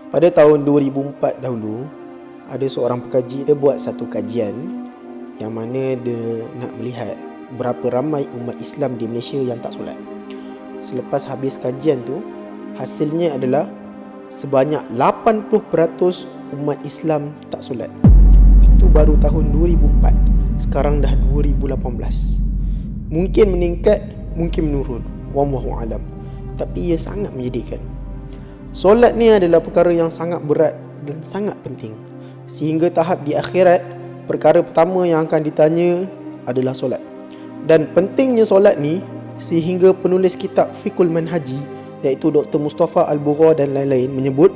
Pada tahun 2004 dahulu, ada seorang pekaji, dia buat satu kajian yang mana dia nak melihat berapa ramai umat Islam di Malaysia yang tak solat. Selepas habis kajian tu, hasilnya adalah sebanyak 80% umat Islam tak solat. Itu baru tahun 2004. Sekarang dah 2018. Mungkin meningkat, mungkin menurun, wallahu alam. Tapi ia sangat menyedihkan. Solat ni adalah perkara yang sangat berat dan sangat penting. Sehingga tahap di akhirat, perkara pertama yang akan ditanya adalah solat. Dan pentingnya solat ni sehingga penulis kitab Fiqhul Manhaji, iaitu Dr. Mustafa Al-Bugha dan lain-lain menyebut,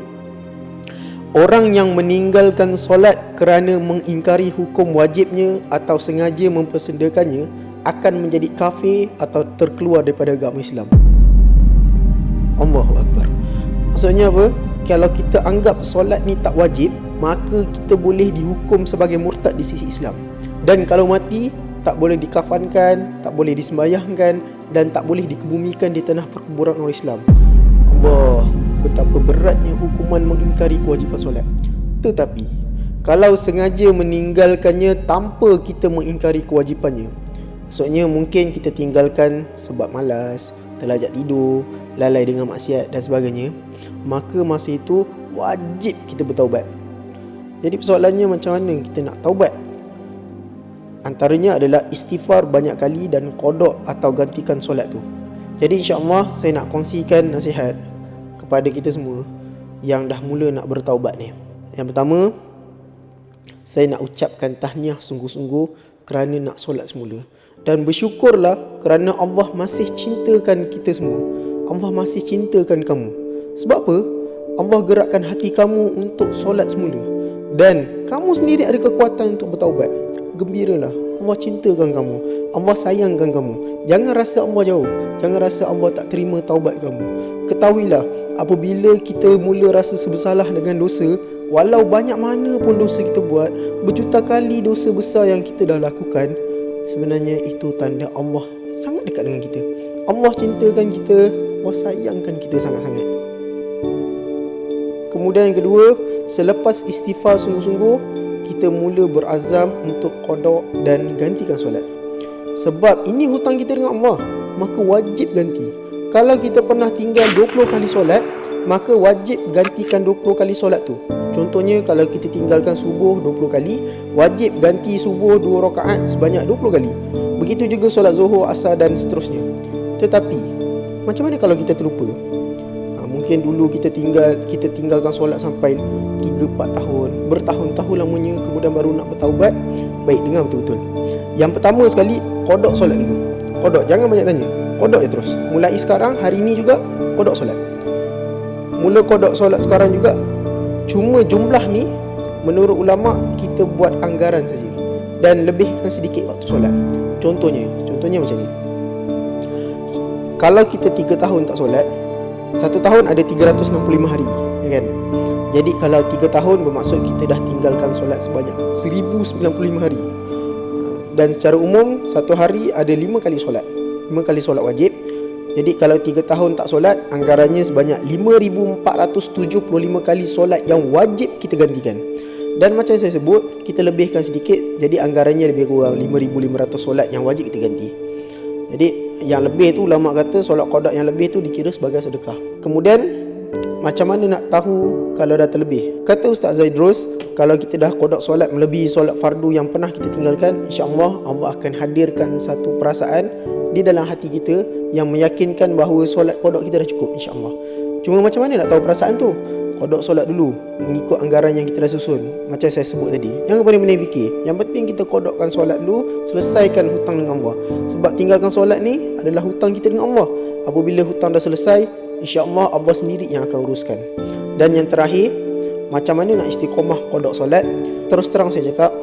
orang yang meninggalkan solat kerana mengingkari hukum wajibnya atau sengaja mempersendakannya akan menjadi kafir atau terkeluar daripada agama Islam. Allahu Akbar. Maksudnya apa? Kalau kita anggap solat ni tak wajib, maka kita boleh dihukum sebagai murtad di sisi Islam. Dan kalau mati, tak boleh dikafankan, tak boleh disembayangkan, dan tak boleh dikebumikan di tanah perkuburan orang Islam. Allah, betapa beratnya hukuman mengingkari kewajipan solat. Tetapi kalau sengaja meninggalkannya tanpa kita mengingkari kewajipannya, maksudnya mungkin kita tinggalkan sebab malas, terlajak tidur, lalai dengan maksiat dan sebagainya, maka masa itu wajib kita bertaubat. Jadi persoalannya macam mana kita nak taubat? Antaranya adalah istighfar banyak kali dan qada atau gantikan solat tu. Jadi insya-Allah saya nak kongsikan nasihat kepada kita semua yang dah mula nak bertaubat ni. Yang pertama, saya nak ucapkan tahniah sungguh-sungguh kerana nak solat semula. Dan bersyukurlah kerana Allah masih cintakan kita semua. Allah masih cintakan kamu. Sebab apa? Allah gerakkan hati kamu untuk solat semula. Dan kamu sendiri ada kekuatan untuk bertaubat. Gembiralah, Allah cintakan kamu, Allah sayangkan kamu. Jangan rasa Allah jauh, jangan rasa Allah tak terima taubat kamu. Ketahuilah, apabila kita mula rasa bersalah dengan dosa, walau banyak mana pun dosa kita buat, berjuta kali dosa besar yang kita dah lakukan, sebenarnya itu tanda Allah sangat dekat dengan kita. Allah cintakan kita, Allah sayangkan kita sangat-sangat. Kemudian yang kedua, selepas istighfar sungguh-sungguh, kita mula berazam untuk qada dan gantikan solat. Sebab ini hutang kita dengan Allah, maka wajib ganti. Kalau kita pernah tinggal 20 kali solat, maka wajib gantikan 20 kali solat tu. Contohnya kalau kita tinggalkan subuh 20 kali, wajib ganti subuh 2 rakaat sebanyak 20 kali. Begitu juga solat zuhur, asar dan seterusnya. Tetapi macam mana kalau kita terlupa? Mungkin dulu kita tinggalkan solat sampai 3-4 tahun, bertahun-tahun lamanya, kemudian baru nak bertaubat. Baik, dengar betul-betul. Yang pertama sekali, qada solat dulu. Qada, jangan banyak tanya, qada je terus. Mulai sekarang, hari ni juga qada solat. Mula qada solat sekarang juga. Cuma jumlah ni menurut ulama kita buat anggaran saja dan lebihkan sedikit waktu solat. Contohnya macam ni. Kalau kita 3 tahun tak solat, 1 tahun ada 365 hari, kan? Jadi kalau 3 tahun bermaksud kita dah tinggalkan solat sebanyak 1095 hari. Dan secara umum satu hari ada 5 kali solat, 5 kali solat wajib. Jadi kalau 3 tahun tak solat, anggarannya sebanyak 5475 kali solat yang wajib kita gantikan. Dan macam saya sebut, kita lebihkan sedikit, jadi anggarannya lebih kurang 5500 solat yang wajib kita ganti. Jadi yang lebih tu, ulama kata solat qada yang lebih tu dikira sebagai sedekah. Kemudian macam mana nak tahu kalau dah terlebih? Kata Ustaz Zaidrus, kalau kita dah qada solat melebihi solat fardu yang pernah kita tinggalkan, insya-Allah Allah akan hadirkan satu perasaan di dalam hati kita yang meyakinkan bahawa solat qada kita dah cukup, insya-Allah. Cuma macam mana nak tahu perasaan tu? Qada solat dulu mengikut anggaran yang kita dah susun, macam saya sebut tadi. Jangan pandai-pandai fikir. Yang penting kita qadakan solat dulu, selesaikan hutang dengan Allah. Sebab tinggalkan solat ni adalah hutang kita dengan Allah. Apabila hutang dah selesai, insya-Allah Allah sendiri yang akan uruskan. Dan yang terakhir, macam mana nak istiqamah qada solat? Terus terang saya cakap,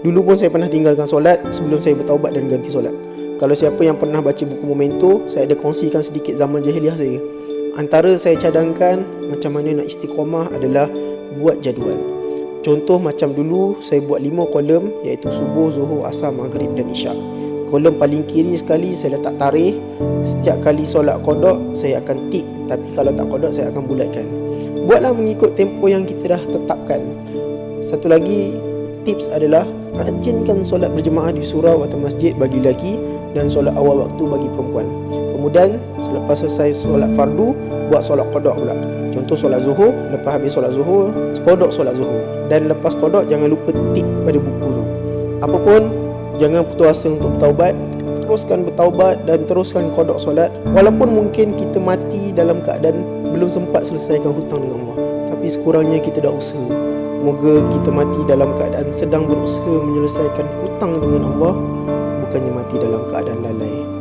dulu pun saya pernah tinggalkan solat sebelum saya bertaubat dan ganti solat. Kalau siapa yang pernah baca buku Memento, saya ada kongsikan sedikit zaman jahiliah saya. Antara saya cadangkan macam mana nak istiqamah adalah buat jadual. Contoh macam dulu saya buat 5 kolom, iaitu subuh, zuhur, asar, maghrib dan isyak. kolom paling kiri sekali saya letak tarikh. Setiap kali solat qada saya akan tik, tapi kalau tak qada saya akan bulatkan. Buatlah mengikut tempoh yang kita dah tetapkan. Satu lagi tips adalah rajinkan solat berjemaah di surau atau masjid bagi lelaki dan solat awal waktu bagi perempuan. Kemudian selepas selesai solat fardu, buat solat qada pula. Contoh solat zuhur, lepas habis solat zuhur, qada solat zuhur. Dan lepas qada jangan lupa tik pada buku tu. Apapun, jangan putus asa untuk bertaubat. Teruskan bertaubat dan teruskan qada solat. Walaupun mungkin kita mati dalam keadaan belum sempat selesaikan hutang dengan Allah, tapi sekurangnya kita dah usaha. Moga kita mati dalam keadaan sedang berusaha menyelesaikan hutang dengan Allah, bukannya mati dalam keadaan lalai.